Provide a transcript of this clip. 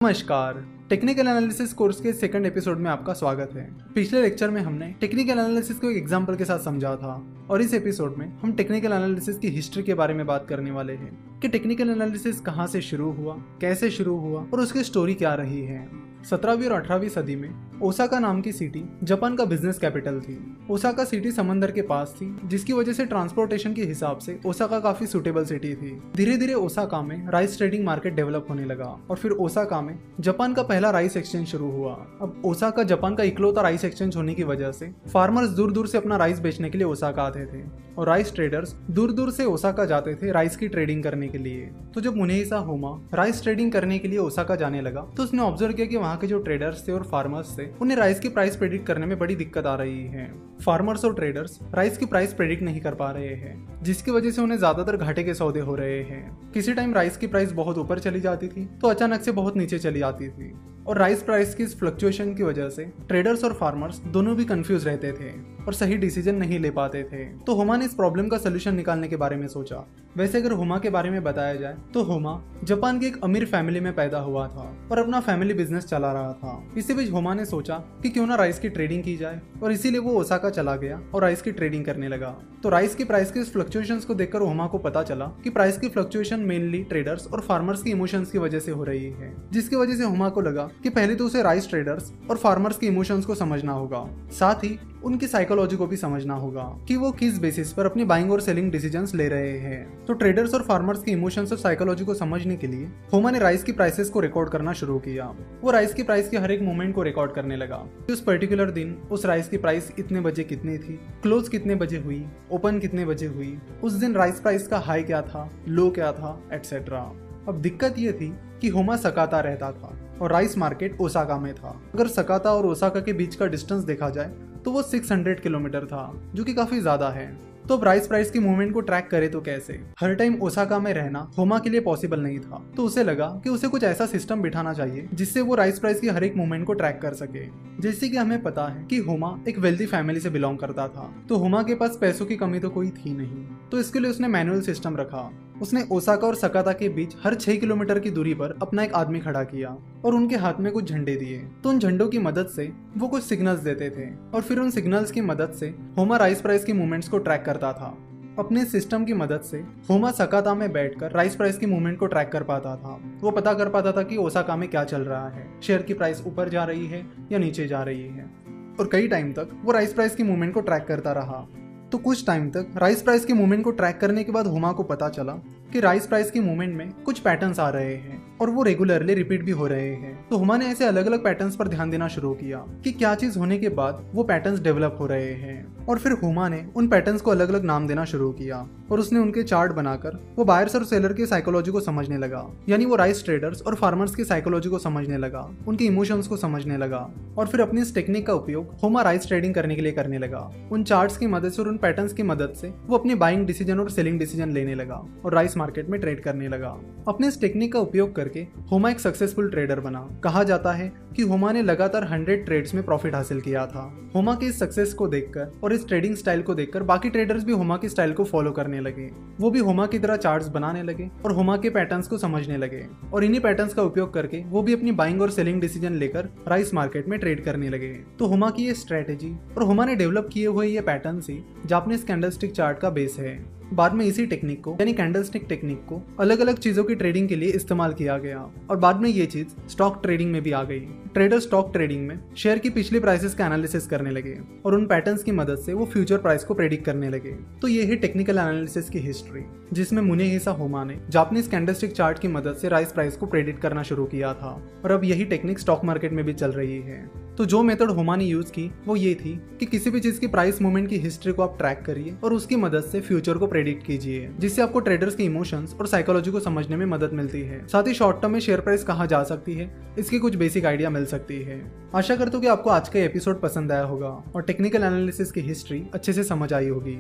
नमस्कार, technical analysis course के second episode में आपका स्वागत है। पिछले लेक्चर में हमने टेक्निकल एनालिसिस को एक एग्जांपल के साथ समझा था और इस एपिसोड में हम टेक्निकल एनालिसिस की हिस्ट्री के बारे में बात करने वाले हैं कि टेक्निकल एनालिसिस कहां से शुरू हुआ, कैसे शुरू हुआ और उसकी स्टोरी क्या रही है। 17वीं और 18वीं सदी में ओसाका नाम की सिटी जापान का बिजनेस कैपिटल थी। ओसाका सिटी समंदर के पास थी, जिसकी वजह से ट्रांसपोर्टेशन के हिसाब से ओसाका काफी सुटेबल सिटी थी। धीरे धीरे ओसाका में राइस ट्रेडिंग मार्केट डेवलप होने लगा और फिर ओसाका में जापान का पहला राइस एक्सचेंज शुरू हुआ। अब ओसाका जापान का इकलौता राइस एक्सचेंज होने की वजह से फार्मर्स दूर दूर से अपना राइस बेचने के लिए ओसाका आते थे और राइस ट्रेडर्स दूर दूर से ओसाका जाते थे राइस की ट्रेडिंग करने के लिए। तो जब मुनेहिसा होमा राइस ट्रेडिंग करने के लिए ओसाका जाने लगा तो उसने ऑब्जर्व किया कि वहाँ के जो ट्रेडर्स थे और फार्मर्स थे उन्हें राइस की प्राइस प्रेडिक्ट करने में बड़ी दिक्कत आ रही है। फार्मर्स और ट्रेडर्स राइस की प्राइस प्रेडिक्ट नहीं कर पा रहे हैं, जिसकी वजह से उन्हें ज्यादातर घाटे के सौदे हो रहे हैं। किसी टाइम राइस की प्राइस बहुत ऊपर चली जाती थी तो अचानक से बहुत नीचे चली जाती थी और राइस प्राइस की इस फ्लक्चुएशन की वजह से ट्रेडर्स और फार्मर्स दोनों भी कंफ्यूज रहते थे और सही डिसीजन नहीं ले पाते थे। तो होमा ने इस प्रॉब्लम का सोल्यूशन निकालने के बारे में सोचा। वैसे अगर होमा के बारे में बताया जाए तो होमा जापान की एक अमीर फैमिली में पैदा हुआ था और अपना फैमिली बिजनेस चला रहा था। इसी बीच होमा ने सोचा कि क्यों ना राइस की ट्रेडिंग की जाए और इसीलिए वो ओसाका चला गया और राइस की ट्रेडिंग करने लगा। तो राइस की प्राइस के इस फ्लक्चुएशंस को देखकर होमा को पता चला कि प्राइस की फ्लक्चुएशन मेनली ट्रेडर्स और फार्मर्स की इमोशंस की वजह से हो रही है, जिसकी वजह से होमा को लगा कि पहले तो उसे राइस ट्रेडर्स और फार्मर्स के इमोशंस को समझना होगा, साथ ही उनकी साइकोलॉजी को भी समझना होगा कि वो किस बेसिस पर अपनी बाइंग और सेलिंग डिसीजंस ले रहे हैं। तो ट्रेडर्स और फार्मर्स के इमोशंस और साइकोलॉजी को समझने के लिए होमा ने राइस की प्राइसेस को रिकॉर्ड करना शुरू किया। वो राइस की प्राइस के हर एक मूवमेंट को रिकॉर्ड करने लगा। उस पर्टिकुलर दिन उस राइस की प्राइस इतने बजे कितनी थी, क्लोज कितने बजे हुई, ओपन कितने बजे हुई, उस दिन राइस प्राइस का हाई क्या था, लो क्या था, एटसेट्रा। अब दिक्कत ये थी कि होमा सकाता रहता था और राइस मार्केट ओसाका में था। अगर सकाता और ओसाका के बीच का डिस्टेंस देखा जाए तो वो 600 किलोमीटर था, जो कि काफी ज्यादा है। तो अब राइस प्राइस की मूवमेंट को ट्रैक करे तो कैसे? हर टाइम ओसाका में रहना होमा के लिए पॉसिबल नहीं था, तो उसे लगा कि उसे कुछ ऐसा सिस्टम बिठाना चाहिए जिससे वो राइस प्राइस की हर एक मूवमेंट को ट्रैक कर सके। जैसे कि हमें पता है कि होमा एक वेल्दी फैमिली से बिलोंग करता था, तो होमा के पास पैसों की कमी तो कोई थी नहीं, तो इसके लिए उसने मैनुअल सिस्टम रखा। उसने ओसाका और सकाता के बीच हर 6 किलोमीटर की दूरी पर अपना एक आदमी खड़ा किया और उनके हाथ में कुछ झंडे दिए। तो उन झंडों की मदद से वो कुछ सिग्नल्स देते थे और फिर उन सिग्नल्स की मदद से होमा राइस प्राइस की मूवमेंट्स को ट्रैक करता था। अपने सिस्टम की मदद से होमा सकाता में बैठकर राइस प्राइस की मूवमेंट को ट्रैक कर पाता था। वो पता कर पाता था कि ओसाका में क्या चल रहा है, शेयर की प्राइस ऊपर जा रही है या नीचे जा रही है, और कई टाइम तक वो राइस प्राइस की मूवमेंट को ट्रैक करता रहा। तो कुछ टाइम तक राइस प्राइस की मूवमेंट को ट्रैक करने के बाद होमा को पता चला कि राइस प्राइस की मूवमेंट में कुछ पैटर्न्स आ रहे हैं और वो रेगुलरली रिपीट भी हो रहे हैं। तो होमा ने ऐसे अलग अलग पैटर्न्स पर ध्यान देना शुरू किया कि क्या चीज होने के बाद वो पैटर्न्स डेवलप हो रहे हैं, और फिर होमा ने उन पैटर्न्स को अलग अलग नाम देना शुरू किया और उसने उनके चार्ट बनाकर वो बायर्स और सेलर की साइकोलॉजी को समझने लगा। यानी वो राइस ट्रेडर्स और फार्मर्स की साइकोलॉजी को समझने लगा, उनके इमोशंस को समझने लगा, और फिर अपनी इस टेक्निक का उपयोग होमा राइस ट्रेडिंग करने के लिए करने लगा। उन चार्ट्स की मदद से और उन पैटर्न्स की मदद से वो अपनी बाइंग डिसीजन और सेलिंग डिसीजन लेने लगा और राइस मार्केट में ट्रेड करने लगा। अपने इस टेक्निक का उपयोग करके होमा एक सक्सेसफुल ट्रेडर बना। कहा जाता है कि होमा ने लगातार 100 ट्रेड्स में प्रॉफिट हासिल किया था। होमा की इस सक्सेस को देखकर और इस ट्रेडिंग स्टाइल को देखकर बाकी ट्रेडर्स भी होमा की स्टाइल को फॉलो करने लगे। वो भी होमा की तरह चार्ट्स बनाने लगे और होमा के पैटर्न्स को समझने लगे, और इन्हीं पैटर्न्स का उपयोग करके वो भी अपनी बाइंग और सेलिंग डिसीजन लेकर राइस मार्केट में ट्रेड करने लगे। तो होमा की ये स्ट्रेटेजी और होमा ने डेवलप किए हुए ये पैटर्न्स ही जापानीज कैंडलस्टिक चार्ट का बेस है। बाद में इसी टेक्निक को यानी कैंडलस्टिक टेक्निक को अलग अलग चीजों की ट्रेडिंग के लिए इस्तेमाल किया गया और बाद में ये चीज स्टॉक ट्रेडिंग में भी आ गई। ट्रेडर स्टॉक ट्रेडिंग में शेयर की पिछली प्राइसेस का एनालिसिस करने लगे और उन पैटर्न्स की मदद से वो फ्यूचर प्राइस को प्रेडिक्ट करने लगे। तो ये है टेक्निकल एनालिसिस की हिस्ट्री, जिसमें मुनेहिसा होमा ने जापानीज कैंडलस्टिक चार्ट की मदद से राइस प्राइस को प्रेडिक्ट करना शुरू किया था, और अब यही टेक्निक स्टॉक मार्केट में भी चल रही है। तो जो मेथड होमा ने यूज की वो ये थी कि किसी भी चीज की प्राइस मूवमेंट की हिस्ट्री को आप ट्रैक करिए और उसकी मदद से फ्यूचर को प्रेडिक्ट कीजिए, जिससे आपको ट्रेडर्स के इमोशंस और साइकोलॉजी को समझने में मदद मिलती है। साथ ही शॉर्ट टर्म में शेयर प्राइस कहाँ जा सकती है इसकी कुछ बेसिक आइडिया मिल सकती है। आशा करता हूँ कि आपको आज का एपिसोड पसंद आया होगा और टेक्निकल एनालिसिस की हिस्ट्री अच्छे से समझ आई होगी।